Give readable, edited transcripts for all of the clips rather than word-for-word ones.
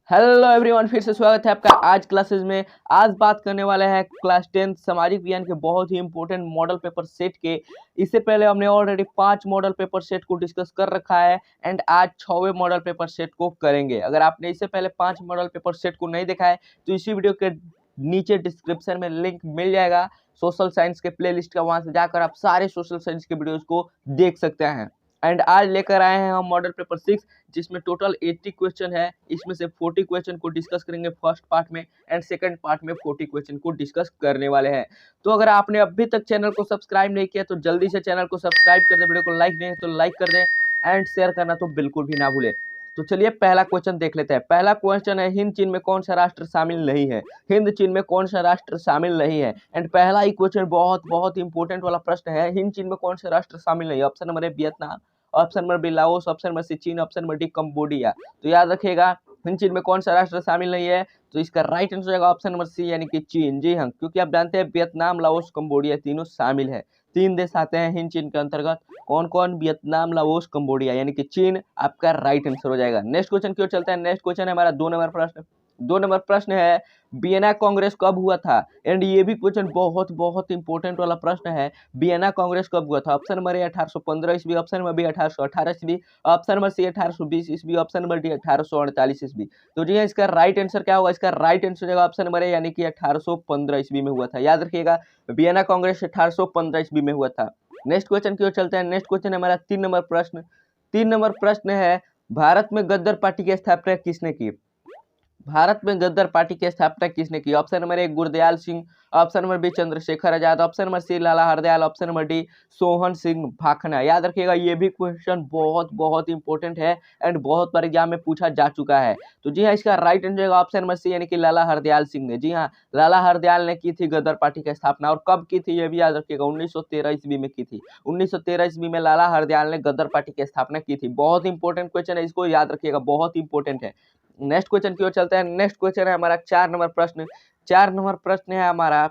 Hello everyone, फिर से स्वागत है आपका आज क्लासेस में। आज बात करने वाले हैं क्लास 10 सामाजिक विज्ञान के बहुत ही इंपॉर्टेंट मॉडल पेपर सेट के। इससे पहले हमने ऑलरेडी 5 मॉडल पेपर सेट को डिस्कस कर रखा है एंड आज 6वें मॉडल पेपर सेट को करेंगे। अगर आपने इससे पहले 5 मॉडल पेपर सेट को नहीं देखा है तो इसी वीडियो के नीचे डिस्क्रिप्शन में लिंक मिल जाएगा सोशल साइंस के प्लेलिस्ट का, वहां से जाकर आप सारे सोशल साइंस के वीडियोज को देख सकते हैं। एंड आज लेकर आए हैं हम मॉडल पेपर 6, जिसमें टोटल 80 क्वेश्चन है। इसमें से 40 क्वेश्चन को डिस्कस करेंगे फर्स्ट पार्ट में एंड सेकंड पार्ट में 40 क्वेश्चन को डिस्कस करने वाले हैं। तो अगर आपने अभी तक चैनल को सब्सक्राइब नहीं किया तो जल्दी से चैनल को सब्सक्राइब कर दें, वीडियो को लाइक नहीं है तो लाइक कर दें एंड शेयर करना तो बिल्कुल भी ना भूलें। तो चलिए पहला क्वेश्चन देख लेते हैं। पहला क्वेश्चन है, हिंद चीन में कौन सा राष्ट्र शामिल नहीं है। हिंद चीन में कौन सा राष्ट्र शामिल नहीं है। एंड पहला ही क्वेश्चन बहुत बहुत इंपॉर्टेंट वाला प्रश्न है, हिंद चीन में कौन सा राष्ट्र शामिल नहीं है। Option number A Vietnam, option number B Laos, option number C चीन, ऑप्शन नंबर डी कंबोडिया। तो याद रखिएगा हिंद चीन में कौन सा राष्ट्र शामिल नहीं है, तो इसका राइट आंसर होगा ऑप्शन नंबर सी यानी कि चीन। जी हाँ, क्योंकि आप जानते हैं वियतनाम, लाओस, कंबोडिया तीनों शामिल है। 3 देश आते हैं हिंद चीन के अंतर्गत। कौन कौन? वियतनाम, लाओस, कंबोडिया यानी कि चीन आपका राइट आंसर हो जाएगा। नेक्स्ट क्वेश्चन की ओर चलते हैं। नेक्स्ट क्वेश्चन है हमारा 2 नंबर प्रश्न। 2 नंबर प्रश्न है, वियना कांग्रेस कब हुआ था। एंड ये भी क्वेश्चन बहुत बहुत इंपॉर्टेंट वाला प्रश्न है, वियना कांग्रेस कब हुआ था। ऑप्शन नंबर ए 1815 ईस्वी, ऑप्शन नंबर बी 1818 ईस्वी, ऑप्शन नंबर सी 1820 ईस्वी, ऑप्शन नंबर डी 1848 ईस्वी। तो जी हाँ, इसका राइट आंसर क्या होगा? इसका राइट आंसर होगा ऑप्शन नंबर ए यानी कि 1815 ईस्वी में हुआ था। याद रखिएगा वियना कांग्रेस 1815 ईस्वी में हुआ था। नेक्स्ट क्वेश्चन की ओर चलते हैं। नेक्स्ट क्वेश्चन है हमारा 3 नंबर प्रश्न। 3 नंबर प्रश्न है, भारत में गद्दर पार्टी की स्थापना किसने की। भारत में गद्दर पार्टी की स्थापना किसने की। Option number A Gurdayal Singh, option number B Chandrashekhar Azad, option number C Lala Hardayal, option number D Sohan Singh Bhakna. याद रखिएगा ये भी क्वेश्चन बहुत बहुत इंपॉर्टेंट है एंड बहुत बार एग्जाम में पूछा जा चुका है। तो जी हाँ, इसका राइट आंसर होगा ऑप्शन नंबर सी यानी कि लाला हरदयाल सिंह ने। जी हाँ, लाला हरदयाल ने की थी गद्दर पार्टी की स्थापना। और कब की थी ये भी याद रखिएगा, 1913 ईस्वी में की थी। 1913 ईस्वी में लाला हरदयाल ने गद्दर पार्टी की स्थापना की थी। बहुत इंपॉर्टेंट क्वेश्चन है, इसको याद रखिएगा, बहुत इंपॉर्टेंट है। नेक्स्ट क्वेश्चन की ओर चलते हैं। नेक्स्ट क्वेश्चन है हमारा 4 नंबर प्रश्न। 4 नंबर प्रश्न है हमारा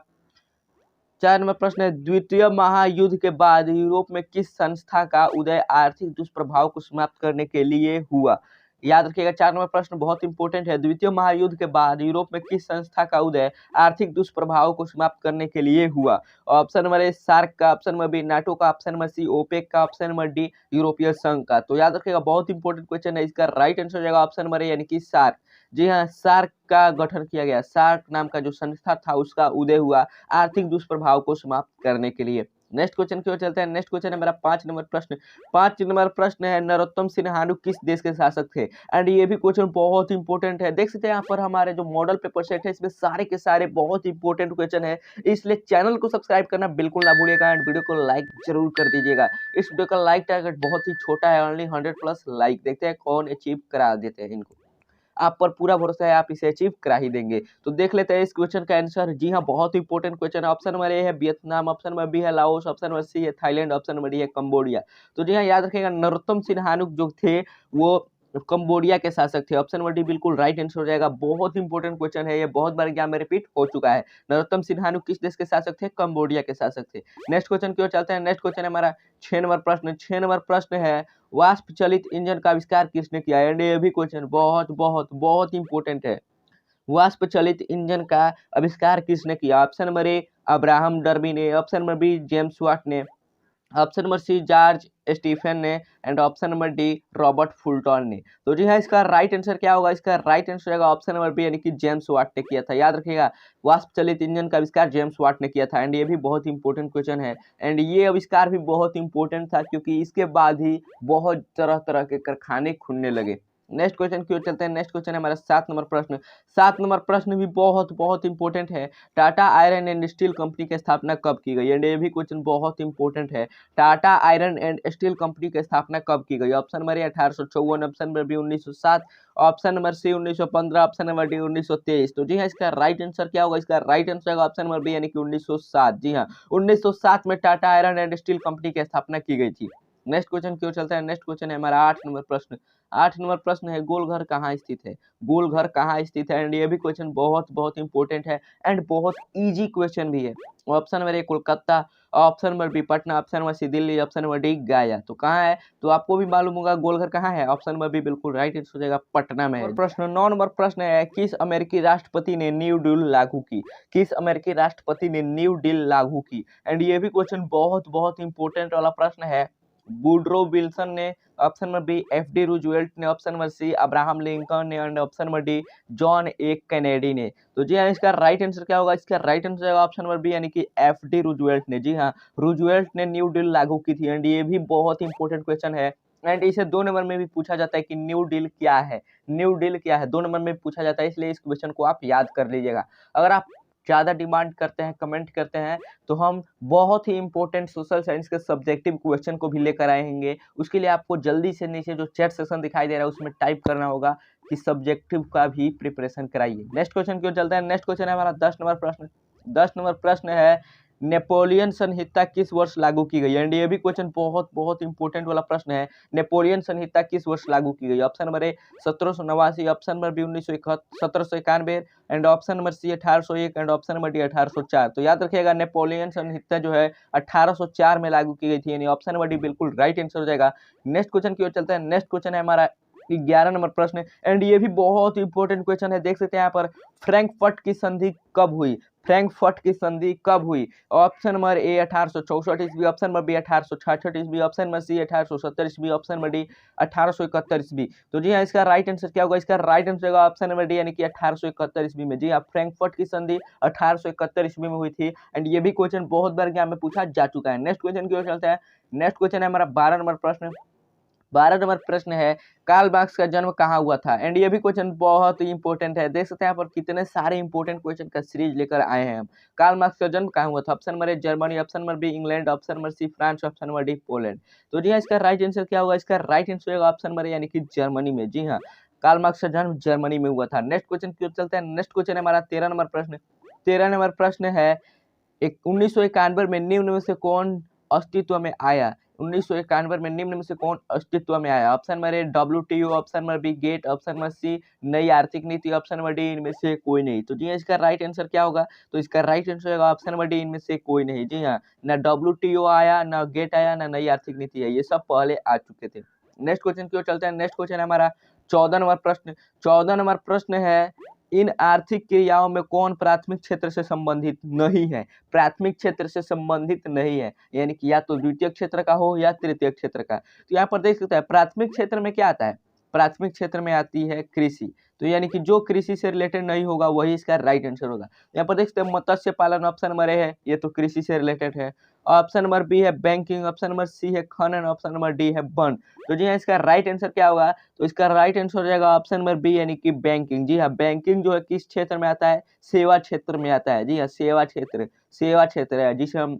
4 नंबर प्रश्न है, द्वितीय महायुद्ध के बाद यूरोप में किस संस्था का उदय आर्थिक दुष्प्रभाव को समाप्त करने के लिए हुआ। याद रखिएगा 4 नंबर प्रश्न बहुत इंपॉर्टेंट है। द्वितीय महायुद्ध के बाद यूरोप में किस संस्था का उदय आर्थिक दुष्प्रभाव को समाप्त करने के लिए हुआ। ऑप्शन नंबर ए सार्क का, ऑप्शन नंबर बी नाटो का, ऑप्शन नंबर सी ओपेक का, ऑप्शन नंबर डी यूरोपीय संघ का। तो याद रखिएगा बहुत इंपॉर्टेंट क्वेश्चन है, इसका राइट आंसर हो जाएगा ऑप्शन नंबर ए यानी कि सार्क। जी हाँ, सार्क का गठन किया गया। सार्क नाम का जो संस्था था उसका उदय हुआ आर्थिक दुष्प्रभाव को समाप्त करने के लिए। नेक्स्ट क्वेश्चन की ओर चलते हैं। नेक्स्ट क्वेश्चन है मेरा 5 नंबर प्रश्न। 5 नंबर प्रश्न है, नरोत्तम सिन्हानु किस देश के शासक थे। एंड ये भी क्वेश्चन बहुत इंपॉर्टेंट है। देख सकते हैं यहाँ पर हमारे जो मॉडल पेपर सेट है इसमें सारे के सारे बहुत इंपॉर्टेंट क्वेश्चन है, इसलिए चैनल को सब्सक्राइब करना बिल्कुल ना भूलिएगा एंड वीडियो को लाइक जरूर कर दीजिएगा। इस वीडियो का लाइक टारगेट बहुत ही छोटा है, ओनली 100+ लाइक। देखते हैं कौन अचीव करा देते हैं इनको। आप पर पूरा भरोसा है, आप इसे अचीव करा ही देंगे। तो देख लेते हैं इस क्वेश्चन का आंसर। जी हाँ, बहुत इंपॉर्टेंट क्वेश्चन है। ऑप्शन नंबर ए है वियतनाम, ऑप्शन नंबर बी है लाओस, ऑप्शन नंबर सी है थाईलैंड, ऑप्शन नंबर डी है कंबोडिया। तो जी हाँ, याद रखिएगा नरोत्तम सिन्हानुक जो थे वो कंबोडिया के शासक थे। ऑप्शन नंबर डी बिल्कुल राइट आंसर हो जाएगा। बहुत इंपॉर्टेंट क्वेश्चन है, ये बहुत बार एग्जाम में रिपीट हो चुका है। नरोत्तम सिन्हानुक किस देश के शासक थे? कंबोडिया के शासक थे। नेक्स्ट क्वेश्चन की ओर चलते हैं। नेक्स्ट क्वेश्चन है हमारा 6 नंबर प्रश्न। 6 नंबर प्रश्न है, वाष्प चलित इंजन का आविष्कार किसने किया। एंड ये भी क्वेश्चन बहुत बहुत बहुत इंपॉर्टेंट है। वाष्प चलित इंजन का आविष्कार किसने किया। Option number A Abraham Darby ने, option number B James Watt ने, option number C George Stephen ने and option number D Robert Fulton ने। तो जी हाँ, इसका राइट आंसर क्या होगा? इसका राइट आंसर होगा ऑप्शन नंबर बी यानी कि जेम्स वाट ने किया था। याद रखिएगा वाष्प चलित इंजन का आविष्कार जेम्स वाट ने किया था एंड ये भी बहुत इंपॉर्टेंट क्वेश्चन है। एंड ये आविष्कार भी बहुत इंपॉर्टेंट था क्योंकि इसके बाद ही बहुत तरह तरह के कारखाने खुलने लगे। नेक्स्ट क्वेश्चन की ओर चलते हैं। नेक्स्ट क्वेश्चन है हमारा 7 नंबर प्रश्न। 7 नंबर प्रश्न भी बहुत बहुत इंपॉर्टेंट है। Tata iron and steel company की स्थापना कब की गई। एंड ये भी क्वेश्चन बहुत इंपॉर्टेंट है। Tata iron and steel company की स्थापना कब की गई। Option number A 1854, option number B 1907, option number C 1915, option number D 1923। तो जी हाँ, इसका राइट आंसर क्या होगा? इसका राइट आंसर होगा ऑप्शन नंबर बी यानी कि 1907। जी हाँ, 1907 में Tata iron and steel company की स्थापना की गई थी। नेक्स्ट क्वेश्चन की ओर चलते हैं। नेक्स्ट क्वेश्चन है हमारा 8 नंबर प्रश्न। 8 नंबर प्रश्न है गोलघर कहाँ स्थित है। गोलघर कहाँ स्थित है। एंड ये भी क्वेश्चन बहुत बहुत इंपॉर्टेंट है एंड बहुत इजी क्वेश्चन भी है। Option number A Kolkata, option number B Patna, option number C Delhi, option number D Gaya. तो कहाँ है, तो आपको भी मालूम होगा गोलघर कहाँ है। ऑप्शन नंबर बी बिल्कुल राइट आंसर हो जाएगा, पटना में है। प्रश्न 9 नंबर प्रश्न है किस अमेरिकी राष्ट्रपति ने न्यू डील लागू की। किस अमेरिकी राष्ट्रपति ने न्यू डील लागू की। एंड ये भी क्वेश्चन बहुत बहुत इंपॉर्टेंट वाला प्रश्न है। वुडरो विल्सन ने, option number B FD. Roosevelt ने, option number C Abraham Lincoln ने, and option number D John A Kennedy ने। तो जी हाँ, इसका राइट आंसर क्या होगा, इसका राइट आंसर होगा ऑप्शन नंबर बी यानी कि एफ.डी. रूजवेल्ट ने। जी हाँ, रूजवेल्ट ने न्यू डील लागू की थी। एंड ये भी बहुत इंपॉर्टेंट क्वेश्चन है एंड इसे 2 नंबर में भी पूछा जाता है कि न्यू डील क्या है। न्यू डील क्या है 2 नंबर में पूछा जाता है, इसलिए इस क्वेश्चन को आप याद कर लीजिएगा। अगर आप ज़्यादा डिमांड करते हैं, कमेंट करते हैं, तो हम बहुत ही इंपॉर्टेंट सोशल साइंस के सब्जेक्टिव क्वेश्चन को भी लेकर आएंगे। उसके लिए आपको जल्दी से नीचे जो चैट सेक्शन दिखाई दे रहा है उसमें टाइप करना होगा कि सब्जेक्टिव का भी प्रिपरेशन कराइए। नेक्स्ट क्वेश्चन क्यों चलता है। नेक्स्ट क्वेश्चन है हमारा 10 नंबर प्रश्न। 10 नंबर प्रश्न है नेपोलियन संहिता किस वर्ष लागू की गई। एंड ये भी क्वेश्चन बहुत बहुत इंपॉर्टेंट वाला प्रश्न है। नेपोलियन संहिता किस वर्ष लागू की गई। Option number A 1789, option number B 1791 and option number C 1801 and option number D 1804। तो याद रखिएगा नेपोलियन संहिता जो है 1804 में लागू की गई थी, यानी ऑप्शन नंबर डी बिल्कुल राइट आंसर हो जाएगा। नेक्स्ट क्वेश्चन की ओर चलते हैं। नेक्स्ट क्वेश्चन है हमारा 11 नंबर प्रश्न एंड ये भी बहुत इंपॉर्टेंट क्वेश्चन है। देख सकते हैं यहाँ पर फ्रैंकफर्ट की संधि कब हुई। फ्रैंकफर्ट की संधि कब हुई। ऑप्शन नंबर ए 1864 ईस्वी, ऑप्शन नंबर बी 1866 ईस्वी, ऑप्शन नंबर सी 1870 ईस्वी, ऑप्शन नंबर डी 1871 ईस्वी। तो जी हाँ, इसका राइट आंसर क्या होगा, इसका राइट आंसर होगा ऑप्शन नंबर डी यानी कि 1871 ईस्वी में। जी हाँ, फ्रैंकफर्ट की संधि 1871 ईस्वी में हुई थी एंड ये भी क्वेश्चन बहुत बार एग्जाम में पूछा जा चुका है। नेक्स्ट क्वेश्चन की ओर चलते हैं। नेक्स्ट क्वेश्चन है हमारा 12 नंबर प्रश्न। 12 नंबर प्रश्न है कार्ल मार्क्स का जन्म कहाँ हुआ था। एंड ये भी क्वेश्चन बहुत ही इंपॉर्टेंट है। देख सकते हैं यहाँ पर कितने सारे इंपॉर्टेंट क्वेश्चन का सीरीज लेकर आए हैं हम। कार्ल मार्क्स का जन्म कहाँ हुआ था। Option number A Germany, option number B England, option number C France, option number D Poland. तो जी हाँ, इसका राइट आंसर क्या होगा, इसका राइट आंसर होगा ऑप्शन नंबर ए यानी कि जर्मनी में। जी हाँ, कार्ल मार्क्स का जन्म जर्मनी में हुआ था। नेक्स्ट क्वेश्चन की ओर चलते हैं। नेक्स्ट क्वेश्चन है हमारा 13 नंबर प्रश्न। 13 नंबर प्रश्न है 1991 में निम्न में से कौन अस्तित्व में आया। 1991 में निम्न में से कौन अस्तित्व में आया। Option number A WTO, option number B GATT, option number C नई आर्थिक नीति, ऑप्शन नंबर डी इनमें से कोई नहीं। तो जी हाँ, इसका राइट आंसर क्या होगा, तो इसका राइट आंसर होगा ऑप्शन नंबर डी इनमें से कोई नहीं। जी हाँ, ना WTO आया, ना गेट आया, ना नई आर्थिक नीति है, ये सब पहले आ चुके थे। नेक्स्ट क्वेश्चन की ओर चलते हैं। नेक्स्ट क्वेश्चन है हमारा 14 नंबर प्रश्न। 14 नंबर प्रश्न है इन आर्थिक क्रियाओं में कौन प्राथमिक क्षेत्र से संबंधित नहीं है। प्राथमिक क्षेत्र से संबंधित नहीं है यानी कि या तो द्वितीय क्षेत्र का हो या तृतीय क्षेत्र का। तो यहाँ पर देख सकते हैं प्राथमिक क्षेत्र में क्या आता है, प्राथमिक क्षेत्र में आती है कृषि। तो यानी कि जो कृषि से रिलेटेड नहीं होगा वही इसका राइट आंसर होगा। यहाँ पर देख सकते हैं मत्स्य पालन, ऑप्शन नंबर ए है, ये तो कृषि से रिलेटेड है। ऑप्शन नंबर बी है बैंकिंग, ऑप्शन नंबर सी है खनन, ऑप्शन नंबर डी है वन। तो जी हाँ, इसका राइट आंसर क्या होगा, तो इसका राइट आंसर हो जाएगा ऑप्शन नंबर बी यानी कि बैंकिंग। जी हाँ, बैंकिंग जो है किस क्षेत्र में आता है, सेवा क्षेत्र में आता है। जी हाँ, सेवा क्षेत्र, सेवा क्षेत्र है जिसे हम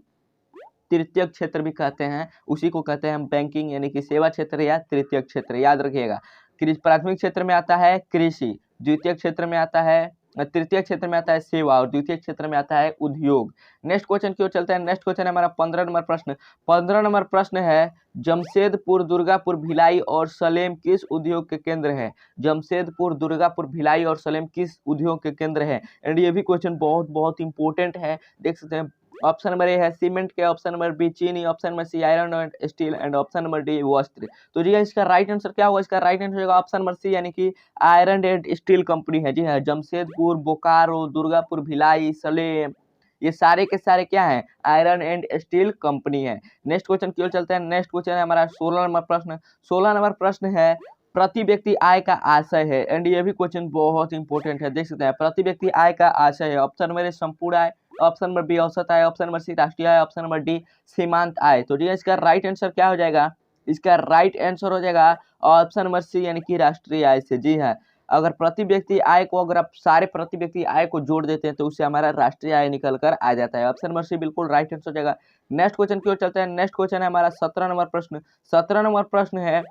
तृतीय क्षेत्र भी कहते हैं, उसी को कहते हैं हम बैंकिंग यानी कि सेवा क्षेत्र या तृतीय क्षेत्र। याद रखिएगा, प्राथमिक क्षेत्र में आता है कृषि, द्वितीय क्षेत्र में आता है, तृतीय क्षेत्र में आता है सेवा और द्वितीय क्षेत्र में आता है उद्योग। नेक्स्ट क्वेश्चन की ओर चलते हैं। नेक्स्ट क्वेश्चन है हमारा 15 नंबर प्रश्न। 15 नंबर प्रश्न है जमशेदपुर, दुर्गापुर, भिलाई और सलेम किस उद्योग के केंद्र है। जमशेदपुर, दुर्गापुर, भिलाई और सलेम किस उद्योग के केंद्र है। एंड ये भी क्वेश्चन बहुत बहुत इंपॉर्टेंट है। देख सकते हैं ऑप्शन नंबर ए है सीमेंट के, ऑप्शन नंबर बी चीनी, option number C iron and steel and option number D वस्त्र। तो जी इसका राइट आंसर क्या होगा, इसका राइट आंसर होगा ऑप्शन नंबर सी यानी कि आयरन एंड स्टील कंपनी है। जी हाँ, जमशेदपुर, बोकारो, दुर्गापुर, भिलाई, सलेम ये सारे के सारे क्या हैं, आयरन एंड स्टील कंपनी है। नेक्स्ट क्वेश्चन की ओर चलते हैं। नेक्स्ट क्वेश्चन है हमारा 16 नंबर प्रश्न। 16 नंबर प्रश्न है प्रति व्यक्ति आय का आशय है। एंड ये भी क्वेश्चन बहुत इंपॉर्टेंट है। देख सकते हैं प्रति व्यक्ति आय का आशय है। ऑप्शन नंबर ए संपूर्ण आय, ऑप्शन नंबर बी औसत आय, ऑप्शन नंबर सी राष्ट्रीय आय, ऑप्शन नंबर डी सीमांत आय। तो जी इसका राइट आंसर क्या हो जाएगा, इसका राइट आंसर हो जाएगा ऑप्शन नंबर सी यानी कि राष्ट्रीय आय से। जी हाँ, अगर प्रति व्यक्ति आय को अगर आप सारे प्रति व्यक्ति आय को जोड़ देते हैं तो उससे हमारा राष्ट्रीय आय निकल कर आ जाता है। ऑप्शन नंबर सी बिल्कुल राइट आंसर हो जाएगा। नेक्स्ट क्वेश्चन की ओर चलते हैं। नेक्स्ट क्वेश्चन है हमारा 17 नंबर प्रश्न। 17 नंबर प्रश्न है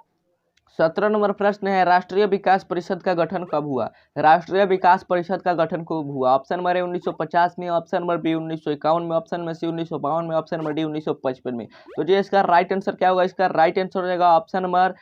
17 नंबर प्रश्न है, राष्ट्रीय विकास परिषद का गठन कब हुआ? राष्ट्रीय विकास परिषद का गठन कब हुआ? ऑप्शन नंबर ए 1950 में, ऑप्शन नंबर बी 1951 में, ऑप्शन नंबर सी 1952 में, ऑप्शन नंबर डी 1955 में। तो जी इसका राइट आंसर क्या होगा? इसका राइट आंसर हो जाएगा ऑप्शन नंबर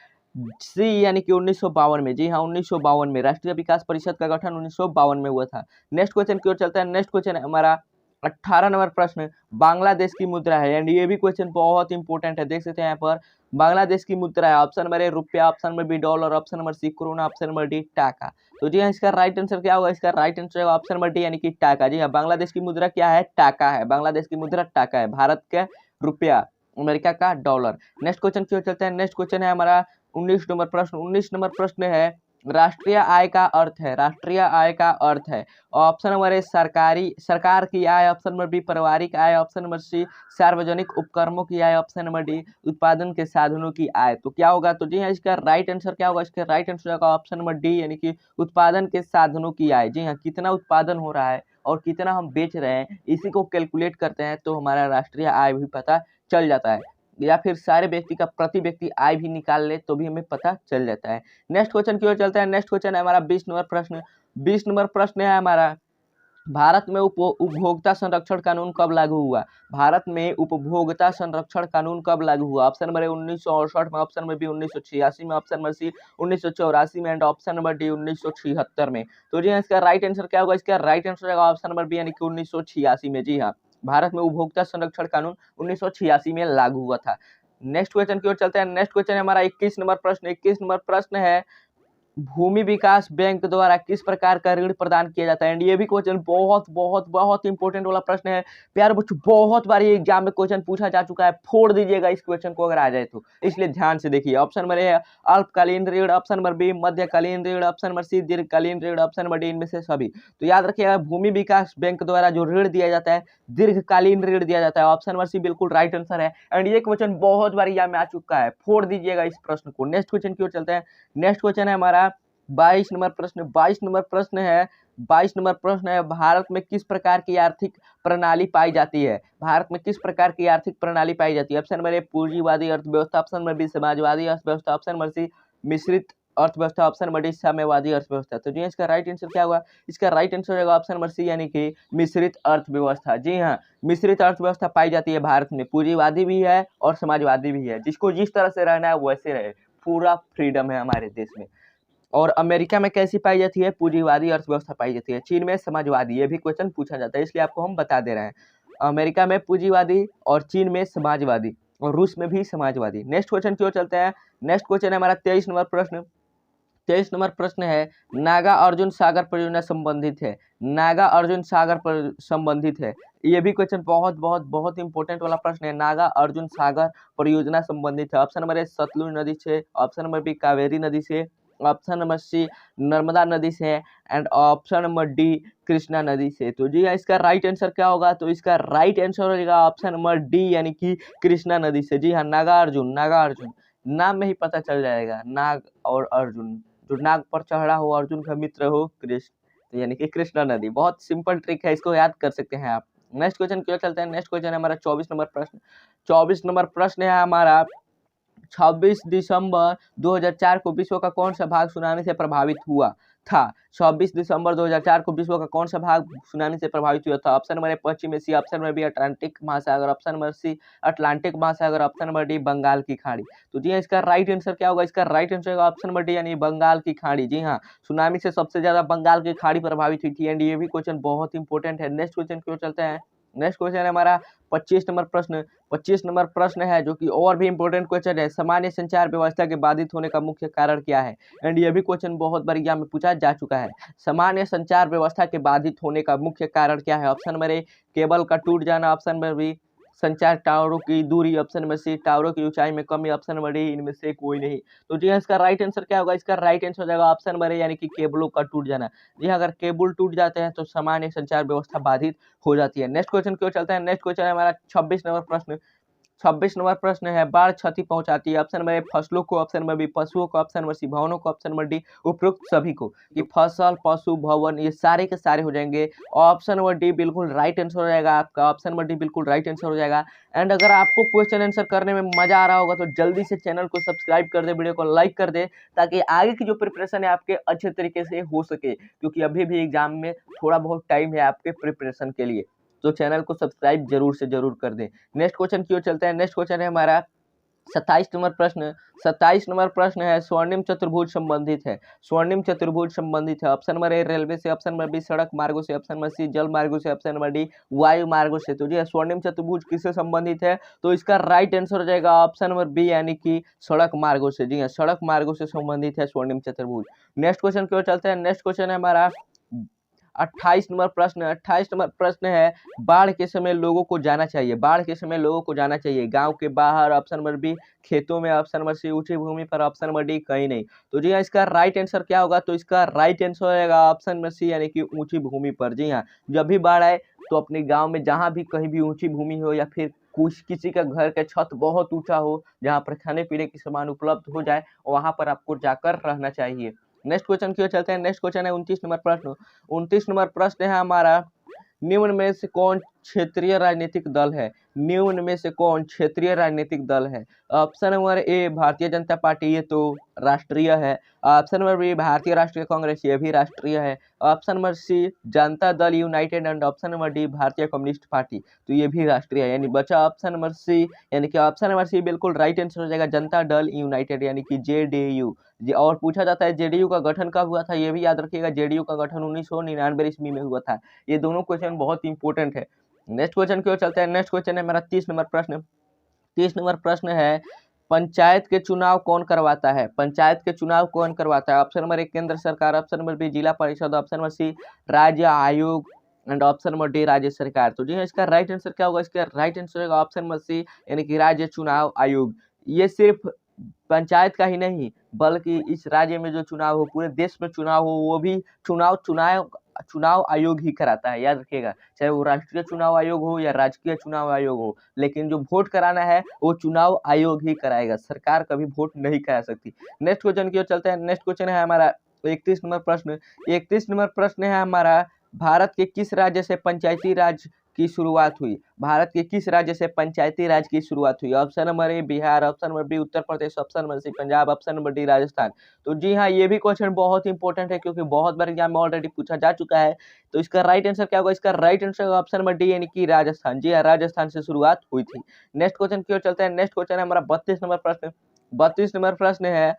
सी यानी कि 1952 में। जी हाँ, 1952 में राष्ट्रीय विकास परिषद का गठन 1952 में हुआ था। नेक्स्ट क्वेश्चन की ओर चलता है। नेक्स्ट क्वेश्चन है हमारा 18 नंबर प्रश्न, बांग्लादेश की मुद्रा है, एंड ये भी क्वेश्चन बहुत इंपॉर्टेंट है। देख सकते हैं यहाँ पर बांग्लादेश की मुद्रा है, ऑप्शन नंबर ए रुपया, option number B dollar, option number C krona, option number D taka. तो जी हाँ, इसका राइट आंसर क्या होगा? इसका राइट आंसर है ऑप्शन नंबर डी यानी कि टाका। जी हाँ, बांग्लादेश की मुद्रा क्या है? टाका है। बांग्लादेश की मुद्रा टाका है, भारत का रुपया, अमेरिका का डॉलर। नेक्स्ट क्वेश्चन की ओर चलते हैं। नेक्स्ट क्वेश्चन है हमारा 19 नंबर प्रश्न। 19 नंबर प्रश्न है, राष्ट्रीय आय का अर्थ है, राष्ट्रीय आय का अर्थ है। ऑप्शन नंबर ए सरकार की आय, ऑप्शन नंबर बी पारिवारिक आय, ऑप्शन नंबर सी सार्वजनिक उपक्रमों की आय, ऑप्शन नंबर डी उत्पादन के साधनों की आय। तो क्या होगा? तो जी हाँ, इसका राइट आंसर क्या होगा? इसका राइट आंसर होगा ऑप्शन नंबर डी यानी कि उत्पादन के साधनों की आय। जी हाँ, कितना उत्पादन हो रहा है और कितना हम बेच रहे हैं, इसी को कैलकुलेट करते हैं तो हमारा राष्ट्रीय आय भी पता चल जाता है, या फिर सारे व्यक्ति का प्रति व्यक्ति आय भी निकाल ले तो भी हमें पता चल जाता है। नेक्स्ट क्वेश्चन की ओर चलते हैं। नेक्स्ट क्वेश्चन है हमारा 20 नंबर प्रश्न। 20 नंबर प्रश्न है हमारा, भारत में उपभोक्ता संरक्षण कानून कब लागू हुआ? भारत में उपभोक्ता संरक्षण कानून कब लागू हुआ? ऑप्शन नंबर ए 1968 में, ऑप्शन नंबर बी 1986 में, ऑप्शन नंबर सी 1984 में, एंड ऑप्शन नंबर डी 1976 में। तो जी हाँ, इसका राइट आंसर क्या होगा? इसका राइट आंसर होगा ऑप्शन नंबर बी यानी कि 1986 में। जी हाँ, भारत में उपभोक्ता संरक्षण कानून 1986 में लागू हुआ था। नेक्स्ट क्वेश्चन की ओर चलते हैं। नेक्स्ट क्वेश्चन है हमारा 21 नंबर प्रश्न। 21 नंबर प्रश्न है, भूमि विकास बैंक द्वारा किस प्रकार का ऋण प्रदान किया जाता है? एंड ये भी क्वेश्चन बहुत बहुत बहुत इंपॉर्टेंट वाला प्रश्न है प्यार बच्चों, बहुत बार ये एग्जाम में क्वेश्चन पूछा जा चुका है। फोड़ दीजिएगा इस क्वेश्चन को अगर आ जाए तो, इसलिए ध्यान से देखिए। ऑप्शन नंबर ए अल्पकालीन ऋण, ऑप्शन नंबर बी मध्यकालीन ऋण, ऑप्शन नंबर सी दीर्घकालीन ऋण, ऑप्शन नंबर डी इनमें से सभी। तो याद रखिएगा, भूमि विकास बैंक द्वारा जो ऋण दिया जाता है दीर्घकालीन ऋण दिया जाता है। ऑप्शन नंबर सी बिल्कुल राइट आंसर है, एंड ये क्वेश्चन बहुत बार एग्जाम में आ चुका है। फोड़ दीजिएगा इस प्रश्न को। नेक्स्ट क्वेश्चन की ओर चलते हैं। नेक्स्ट क्वेश्चन है हमारा 22 नंबर प्रश्न। 22 नंबर प्रश्न है, 22 नंबर प्रश्न है, भारत में किस प्रकार की आर्थिक प्रणाली पाई जाती है? भारत में किस प्रकार की आर्थिक प्रणाली पाई जाती है? ऑप्शन नंबर ए पूंजीवादी अर्थव्यवस्था, ऑप्शन नंबर बी समाजवादी अर्थव्यवस्था, ऑप्शन नंबर सी मिश्रित अर्थव्यवस्था, ऑप्शन नंबर डी साम्यवादी अर्थव्यवस्था। तो जी इसका राइट आंसर क्या होगा? इसका राइट आंसर होगा ऑप्शन नंबर सी यानी कि मिश्रित अर्थव्यवस्था। जी हाँ, मिश्रित अर्थव्यवस्था पाई जाती है भारत में, पूंजीवादी भी है और समाजवादी भी है। जिसको जिस तरह से रहना है वैसे रहे, पूरा फ्रीडम है हमारे देश में। और अमेरिका में कैसी पाई जाती है? पूंजीवादी अर्थव्यवस्था पाई जाती है। चीन में समाजवादी, ये भी क्वेश्चन पूछा जाता है, इसलिए आपको हम बता दे रहे हैं। अमेरिका में पूंजीवादी और चीन में समाजवादी और रूस में भी समाजवादी। नेक्स्ट क्वेश्चन की ओर चलते हैं। नेक्स्ट क्वेश्चन है हमारा 23 नंबर प्रश्न। 23 नंबर प्रश्न है, नागा अर्जुन सागर परियोजना संबंधित है, नागा अर्जुन सागर पर संबंधित है। ये भी क्वेश्चन बहुत बहुत बहुत इंपॉर्टेंट वाला प्रश्न है। नागा अर्जुन सागर परियोजना संबंधित है। ऑप्शन नंबर ए सतलुज नदी से, ऑप्शन नंबर बी कावेरी नदी से, ऑप्शन नंबर सी नर्मदा नदी से, and option number D Krishna नदी से। तो जी इसका राइट आंसर क्या होगा? तो इसका राइट आंसर होगा ऑप्शन नंबर डी यानी कि कृष्णा नदी से। जी हाँ, नागा अर्जुन, नागा अर्जुन नाम में ही पता चल जाएगा, नाग और अर्जुन, जो नाग पर चढ़ा हो, अर्जुन का मित्र हो कृष्ण, तो यानी कि कृष्णा नदी। बहुत सिंपल ट्रिक है, इसको याद कर सकते हैं आप। नेक्स्ट क्वेश्चन की ओर चलते हैं। नेक्स्ट क्वेश्चन है हमारा 24 नंबर प्रश्न। 24 नंबर प्रश्न है हमारा, 26 दिसंबर 2004 को विश्व का कौन सा भाग सुनामी से प्रभावित हुआ था? 26 दिसंबर 2004 को विश्व का कौन सा भाग सुनामी से प्रभावित हुआ था? ऑप्शन नंबर ए पश्चिम Asia, option number B Atlantic महासागर, ऑप्शन नंबर सी अटलांटिक महासागर, ऑप्शन नंबर डी बंगाल की खाड़ी। तो जी इसका राइट आंसर क्या होगा? इसका राइट आंसर होगा ऑप्शन नंबर डी यानी बंगाल की खाड़ी। जी हाँ, सुनामी से सबसे ज्यादा बंगाल की खाड़ी प्रभावित हुई थी, एंड ये भी क्वेश्चन बहुत इंपॉर्टेंट है। नेक्स्ट क्वेश्चन की ओर चलते हैं। नेक्स्ट क्वेश्चन है हमारा 25 नंबर प्रश्न। 25 नंबर प्रश्न है जो कि और भी इंपॉर्टेंट क्वेश्चन है, सामान्य संचार व्यवस्था के बाधित होने का मुख्य कारण क्या है? एंड ये भी क्वेश्चन बहुत बार एग्जाम में पूछा जा चुका है। सामान्य संचार व्यवस्था के बाधित होने का मुख्य कारण क्या है? ऑप्शन नंबर ए केबल का टूट जाना, ऑप्शन नंबर बी संचार टावरों की दूरी, ऑप्शन नंबर सी टावरों की ऊंचाई में कमी, ऑप्शन नंबर डी इनमें से कोई नहीं। तो जी इसका राइट आंसर क्या होगा? इसका राइट आंसर हो जाएगा ऑप्शन नंबर ए यानी कि केबलों का टूट जाना। जी अगर केबल टूट जाते हैं तो सामान्य संचार व्यवस्था बाधित हो जाती है। नेक्स्ट क्वेश्चन की ओर चलते हैं। नेक्स्ट क्वेश्चन है हमारा 26 नंबर प्रश्न। 26 नंबर प्रश्न है, बाढ़ क्षति पहुंचाती है। ऑप्शन नंबर ए फसलों को, ऑप्शन नंबर बी पशुओं को, ऑप्शन नंबर सी भवनों को, ऑप्शन नंबर डी उपरोक्त सभी को। कि फसल, पशु, भवन ये सारे के सारे हो जाएंगे। ऑप्शन नंबर डी बिल्कुल राइट आंसर हो जाएगा आपका। ऑप्शन नंबर डी बिल्कुल राइट आंसर हो जाएगा। एंड अगर आपको क्वेश्चन आंसर करने में मजा आ रहा होगा तो जल्दी से चैनल को सब्सक्राइब कर दे, वीडियो को लाइक कर दे, ताकि आगे की जो प्रिपरेशन है आपके अच्छे तरीके से हो सके, क्योंकि अभी भी एग्जाम में थोड़ा बहुत टाइम है आपके प्रिपरेशन के लिए। तो चैनल को सब्सक्राइब जरूर से जरूर कर दें। नेक्स्ट क्वेश्चन की ओर चलते हैं। नेक्स्ट क्वेश्चन है हमारा 27 नंबर प्रश्न। 27 नंबर प्रश्न है, स्वर्णिम चतुर्भुज संबंधित है। स्वर्णिम चतुर्भुज संबंधित है। ऑप्शन नंबर ए रेलवे से, ऑप्शन नंबर बी सड़क मार्गों से, ऑप्शन नंबर सी जल मार्गों से, ऑप्शन नंबर डी वायु मार्गों से। तो जी स्वर्णिम चतुर्भुज किससे संबंधित है? तो इसका राइट आंसर हो जाएगा ऑप्शन नंबर बी, यानी कि सड़क मार्गों से। जी हाँ, सड़क मार्गों से संबंधित है स्वर्णिम चतुर्भुज। नेक्स्ट क्वेश्चन की ओर चलते हैं। नेक्स्ट क्वेश्चन है हमारा 28 नंबर प्रश्न। 28 नंबर प्रश्न है, बाढ़ के समय लोगों को जाना चाहिए। बाढ़ के समय लोगों को जाना चाहिए गांव के बाहर, ऑप्शन नंबर बी खेतों में, ऑप्शन नंबर सी ऊंची भूमि पर, ऑप्शन नंबर डी कहीं नहीं। तो जी हाँ, इसका राइट आंसर क्या होगा? तो इसका राइट आंसर हो जाएगा ऑप्शन नंबर सी, यानी कि ऊंची भूमि पर। जी हाँ, जब भी बाढ़ आए तो अपने गाँव में जहाँ भी कहीं भी ऊंची भूमि हो, या फिर कुछ किसी का घर का छत बहुत ऊंचा हो जहाँ पर खाने पीने की सामान उपलब्ध हो जाए, वहां पर आपको जाकर रहना चाहिए। नेक्स्ट क्वेश्चन की ओर चलते हैं। नेक्स्ट क्वेश्चन है 29 नंबर प्रश्न। 29 नंबर प्रश्न है हमारा, निम्न में से कौन क्षेत्रीय राजनीतिक दल है? निम्न में से कौन क्षेत्रीय राजनीतिक दल है? ऑप्शन नंबर ए भारतीय जनता पार्टी, ये तो राष्ट्रीय है। ऑप्शन नंबर बी भारतीय राष्ट्रीय कांग्रेस, ये भी राष्ट्रीय है। Option number C Janata Dal United, and option number D भारतीय कम्युनिस्ट पार्टी, तो ये भी राष्ट्रीय है। यानी बचा ऑप्शन नंबर सी, यानी कि ऑप्शन नंबर सी बिल्कुल राइट आंसर हो जाएगा, जनता दल यूनाइटेड, यानी कि जेडीयू। और पूछा जाता है जेडीयू का गठन कब हुआ था, ये भी याद रखिएगा, जेडीयू का गठन 1999 ईस्वी में हुआ था। ये दोनों क्वेश्चन बहुत इंपॉर्टेंट है। नेक्स्ट क्वेश्चन की ओर चलते हैं। नेक्स्ट क्वेश्चन है मेरा 30 नंबर प्रश्न। 30 नंबर प्रश्न है, पंचायत के चुनाव कौन करवाता है? पंचायत के चुनाव कौन करवाता है? ऑप्शन नंबर ए केंद्र सरकार, ऑप्शन नंबर बी जिला परिषद, ऑप्शन नंबर सी राज्य आयोग, एंड ऑप्शन नंबर डी राज्य सरकार। तो जी हाँ, इसका राइट आंसर क्या होगा? इसका राइट आंसर होगा ऑप्शन नंबर सी, यानी कि राज्य चुनाव आयोग। ये सिर्फ पंचायत का ही नहीं, बल्कि इस राज्य में जो चुनाव हो, पूरे देश में चुनाव हो, वो भी चुनाव आयोग ही कराता है। याद रखिएगा, चाहे वो राष्ट्रीय चुनाव आयोग हो या राजकीय चुनाव आयोग हो, लेकिन जो वोट कराना है वो चुनाव आयोग ही कराएगा, सरकार कभी वोट नहीं करा सकती। नेक्स्ट क्वेश्चन की ओर चलते हैं। नेक्स्ट क्वेश्चन है हमारा 31 नंबर प्रश्न। 31 नंबर प्रश्न है हमारा, भारत के किस राज्य से पंचायती राज की शुरुआत हुई? भारत के किस राज्य से पंचायती राज की शुरुआत हुई? Option number A Bihar, option number B Uttar Pradesh, option number C Punjab, option number D Rajasthan. तो जी हाँ, ये भी क्वेश्चन बहुत इंपॉर्टेंट है, क्योंकि बहुत बार एग्जाम में ऑलरेडी पूछा जा चुका है। तो इसका राइट आंसर क्या होगा? इसका राइट आंसर होगा ऑप्शन नंबर डी, यानी कि राजस्थान। जी हाँ, राजस्थान से शुरुआत हुई थी। नेक्स्ट क्वेश्चन की ओर चलते हैं। नेक्स्ट क्वेश्चन है हमारा 32 नंबर प्रश्न। 32 नंबर प्रश्न है,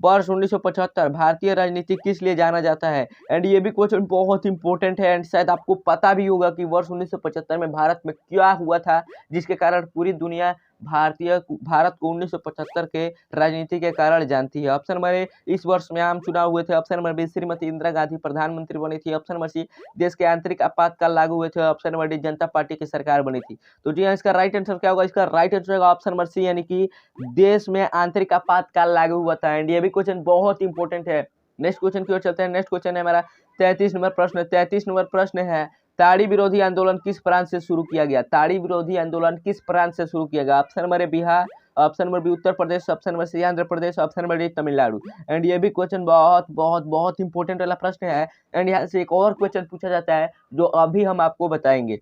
वर्ष 1975 भारतीय राजनीति किस लिए जाना जाता है? एंड ये भी क्वेश्चन बहुत इंपॉर्टेंट है, एंड शायद आपको पता भी होगा कि वर्ष 1975 में भारत में क्या हुआ था, जिसके कारण पूरी दुनिया भारत को 1975 के राजनीति के कारण जानती है। ऑप्शन नंबर ए, इस वर्ष में आम चुनाव हुए थे। Option number B, Shrimati Indira Gandhi प्रधानमंत्री बनी थी। ऑप्शन नंबर सी, देश के आंतरिक आपातकाल लागू हुए थे। ऑप्शन नंबर डी, जनता पार्टी की सरकार बनी थी। तो जी हाँ, इसका राइट आंसर क्या होगा? इसका राइट आंसर होगा ऑप्शन नंबर सी, यानी कि देश में आंतरिक आपातकाल लागू हुआ था। एंड ये भी क्वेश्चन बहुत इंपॉर्टेंट है। नेक्स्ट क्वेश्चन की ओर चलते हैं। नेक्स्ट क्वेश्चन है हमारा 33 नंबर प्रश्न। 33 नंबर प्रश्न है, ताड़ी विरोधी आंदोलन किस प्रांत से शुरू किया गया? ताड़ी विरोधी आंदोलन किस प्रांत से शुरू किया गया? Option number A Bihar, option number B Uttar Pradesh, option number C Andhra Pradesh, option number D Tamil Nadu. And ये भी क्वेश्चन बहुत बहुत बहुत इंपॉर्टेंट वाला प्रश्न है। एंड यहाँ से एक और क्वेश्चन पूछा जाता है, जो अभी हम आपको बताएंगे।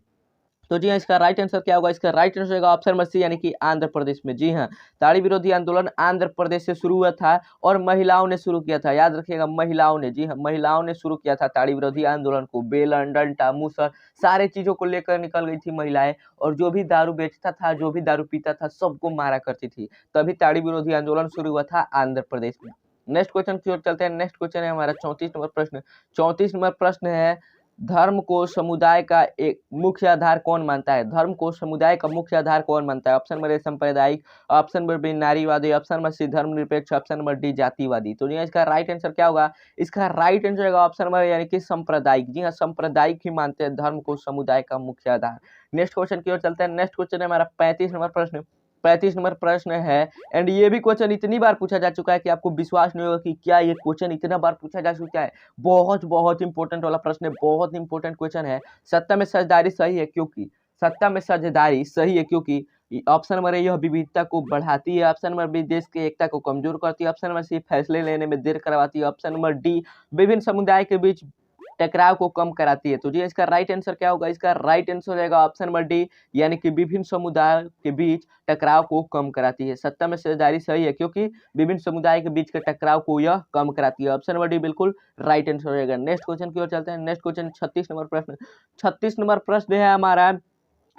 तो जी हाँ, इसका राइट आंसर क्या होगा? इसका राइट आंसर होगा ऑप्शन नंबर सी, यानी कि आंध्र प्रदेश में। जी हाँ, ताड़ी विरोधी आंदोलन आंध्र प्रदेश से शुरू हुआ था, और महिलाओं ने शुरू किया था। याद रखिएगा, महिलाओं ने, जी हाँ, महिलाओं ने शुरू किया था ताड़ी विरोधी आंदोलन को। बेलन, डंडा, मूसर, सारे चीजों को लेकर निकल गई थी महिलाएं, और जो भी दारू बेचता था, जो भी दारू पीता था, सबको मारा करती थी। तभी ताड़ी विरोधी आंदोलन शुरू हुआ था आंध्र प्रदेश में। नेक्स्ट क्वेश्चन की ओर चलते हैं। नेक्स्ट क्वेश्चन है हमारा 34 नंबर प्रश्न। 34 नंबर प्रश्न है, धर्म को समुदाय का एक मुख्य आधार कौन मानता है? धर्म को समुदाय का मुख्य आधार कौन मानता है? ऑप्शन नंबर ए सांप्रदायिक, ऑप्शन नंबर बी नारीवादी, ऑप्शन नंबर सी धर्मनिरपेक्ष, ऑप्शन नंबर डी जातिवादी। तो जी इसका राइट आंसर क्या होगा? इसका राइट आंसर होगा ऑप्शन नंबर यानी कि सांप्रदायिक। जी हाँ, सांप्रदायिक ही मानते हैं धर्म को समुदाय का मुख्य आधार। नेक्स्ट क्वेश्चन की ओर चलते हैं। नेक्स्ट क्वेश्चन है हमारा 35 नंबर प्रश्न। 35 नंबर प्रश्न है, एंड ये भी क्वेश्चन इतनी बार पूछा जा चुका है कि आपको विश्वास नहीं होगा कि क्या ये क्वेश्चन इतना बार पूछा जा चुका है। बहुत बहुत इंपॉर्टेंट वाला प्रश्न है, बहुत इंपॉर्टेंट क्वेश्चन है। सत्ता में साझेदारी सही है क्योंकि ऑप्शन नंबर ए यह विविधता को बढ़ाती है। ऑप्शन नंबर बी देश की एकता को कमजोर करती है। ऑप्शन नंबर सी फैसले लेने में देर करवाती है। ऑप्शन नंबर डी विभिन्न समुदाय के बीच टकराव को कम कराती है। तो जी इसका राइट आंसर क्या होगा? इसका राइट आंसर हो जाएगा ऑप्शन नंबर डी, यानी कि विभिन्न समुदाय के बीच टकराव को कम कराती है। 70 में से दारी सही है, क्योंकि विभिन्न समुदाय के बीच के टकराव को यह कम कराती है। ऑप्शन नंबर डी बिल्कुल राइट आंसर हो जाएगा। नेक्स्ट क्वेश्चन की ओर चलते हैं। नेक्स्ट क्वेश्चन 36 नंबर प्रश्न। 36 नंबर प्रश्न है हमारा,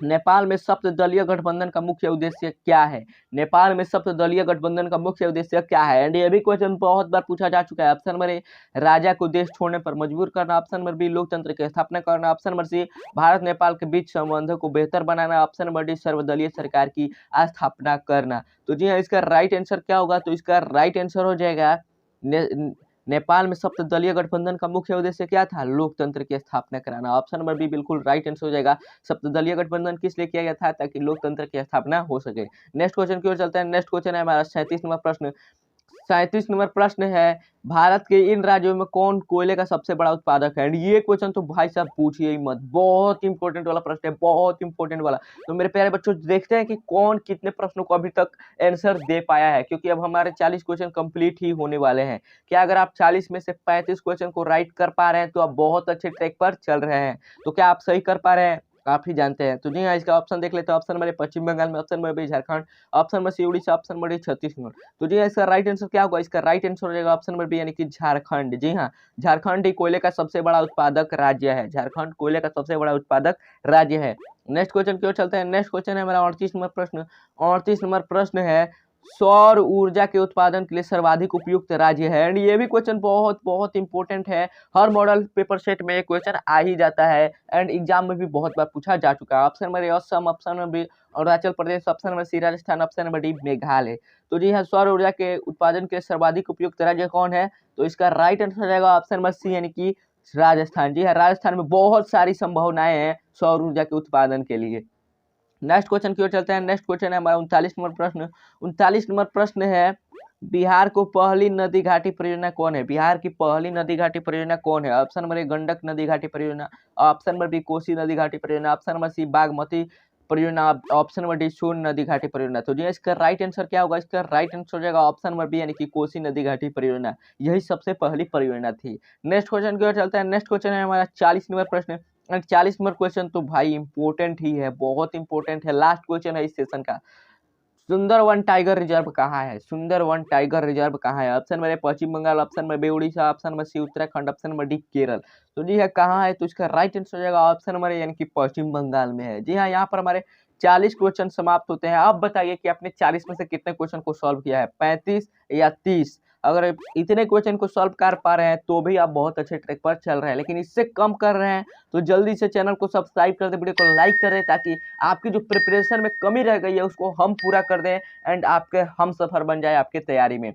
नेपाल में सप्तदलीय गठबंधन का मुख्य उद्देश्य क्या है? नेपाल में सप्तदलीय गठबंधन का मुख्य उद्देश्य क्या है? एंड ये भी क्वेश्चन बहुत बार पूछा जा चुका है। ऑप्शन नंबर ए राजा को देश छोड़ने पर मजबूर करना। ऑप्शन नंबर बी लोकतंत्र की स्थापना करना। Option number C Bharat Nepal के बीच संबंधों को बेहतर बनाना। ऑप्शन नंबर डी सर्वदलीय सरकार की स्थापना करना। तो जी हाँ, इसका राइट आंसर क्या होगा? तो इसका राइट आंसर हो जाएगा नेपाल में सप्तदलीय गठबंधन का मुख्य उद्देश्य क्या था? लोकतंत्र की स्थापना कराना। ऑप्शन नंबर बी बिल्कुल राइट आंसर हो जाएगा। सप्तदलीय गठबंधन किस लिए किया गया था? ताकि लोकतंत्र की स्थापना हो सके। नेक्स्ट क्वेश्चन की ओर चलते हैं। नेक्स्ट क्वेश्चन है हमारा 37 नंबर प्रश्न। 37 नंबर प्रश्न है, भारत के इन राज्यों में कौन कोयले का सबसे बड़ा उत्पादक है? ये क्वेश्चन तो भाई साहब पूछिए ही मत, बहुत इंपॉर्टेंट वाला प्रश्न है, बहुत इंपॉर्टेंट वाला। तो मेरे प्यारे बच्चों देखते हैं कि कौन कितने प्रश्नों को अभी तक आंसर दे पाया है, क्योंकि अब हमारे 40 क्वेश्चन कंप्लीट ही होने वाले हैं। क्या अगर आप 40 में से 35 क्वेश्चन को राइट कर पा रहे हैं तो आप बहुत अच्छे ट्रैक पर चल रहे हैं। तो क्या आप सही कर पा रहे हैं? आप ही जानते हैं। तो जी हाँ, इसका ऑप्शन देख लेते हैं। Option number A Paschim Bengal में, option number B Jharkhand, option number C Orissa, option number D Chhattisgarh. तो जी हाँ, इसका राइट आंसर क्या होगा? इसका राइट आंसर हो जाएगा ऑप्शन नंबर बी, यानी कि झारखंड। जी हाँ, झारखंड ही कोयले का सबसे बड़ा उत्पादक राज्य है। झारखंड कोयले का सबसे बड़ा उत्पादक राज्य है। नेक्स्ट क्वेश्चन की ओर चलते हैं। नेक्स्ट क्वेश्चन है हमारा 38 नंबर प्रश्न। 38 नंबर प्रश्न है, सौर ऊर्जा के उत्पादन के लिए सर्वाधिक उपयुक्त राज्य है। एंड ये भी क्वेश्चन बहुत बहुत इंपॉर्टेंट है। हर मॉडल पेपर सेट में ये क्वेश्चन आ ही जाता है एंड एग्जाम में भी बहुत बार पूछा जा चुका है। Option number A Assam, option number B Arunachal Pradesh, option number C Rajasthan, option number D Meghalaya. तो जी हाँ, सौर ऊर्जा के उत्पादन के सर्वाधिक उपयुक्त राज्य कौन है? तो इसका राइट आंसर रहेगा ऑप्शन नंबर सी, यानी कि राजस्थान। जी हाँ, राजस्थान में बहुत सारी संभावनाएं हैं सौर ऊर्जा के उत्पादन के लिए। नेक्स्ट क्वेश्चन की ओर चलते हैं। नेक्स्ट क्वेश्चन है हमारा 39 नंबर प्रश्न। 39 नंबर प्रश्न है, बिहार को पहली नदी घाटी परियोजना कौन है? बिहार की पहली नदी घाटी परियोजना कौन है? ऑप्शन नंबर ए गंडक नदी घाटी परियोजना, ऑप्शन नंबर बी कोसी नदी घाटी परियोजना, ऑप्शन नंबर सी बागमती परियोजना, ऑप्शन नंबर डी सोन नदी घाटी परियोजना। तो जी इसका राइट आंसर क्या होगा? इसका राइट आंसर हो जाएगा ऑप्शन नंबर बी, यानी कि कोसी नदी घाटी परियोजना। यही सबसे पहली परियोजना थी। नेक्स्ट क्वेश्चन की ओर चलते हैं। नेक्स्ट क्वेश्चन है हमारा 40 नंबर प्रश्न। 40 नंबर क्वेश्चन तो भाई इंपॉर्टेंट ही है, बहुत इंपॉर्टेंट है। लास्ट क्वेश्चन है इस सेशन का। सुंदरवन टाइगर रिजर्व कहाँ है? सुंदरवन टाइगर रिजर्व कहाँ है? Option number A Paschim Bengal, option number B Orissa, option number C Uttarakhand, option number D Kerala. तो जी है कहाँ है? तो इसका राइट आंसर हो जाएगा ऑप्शन नंबर ए, यानी कि पश्चिम बंगाल में है। जी हाँ, यहाँ पर हमारे 40 क्वेश्चन समाप्त होते हैं। अब बताइए कि आपने 40 में से कितने क्वेश्चन को सॉल्व किया है, 35 या 30? अगर इतने क्वेश्चन को सॉल्व कर पा रहे हैं तो भी आप बहुत अच्छे ट्रैक पर चल रहे हैं, लेकिन इससे कम कर रहे हैं तो जल्दी से चैनल को सब्सक्राइब कर दें, वीडियो को लाइक करें, ताकि आपकी जो प्रिपरेशन में कमी रह गई है उसको हम पूरा कर दें एंड आपके हम सफर बन जाए आपके तैयारी में।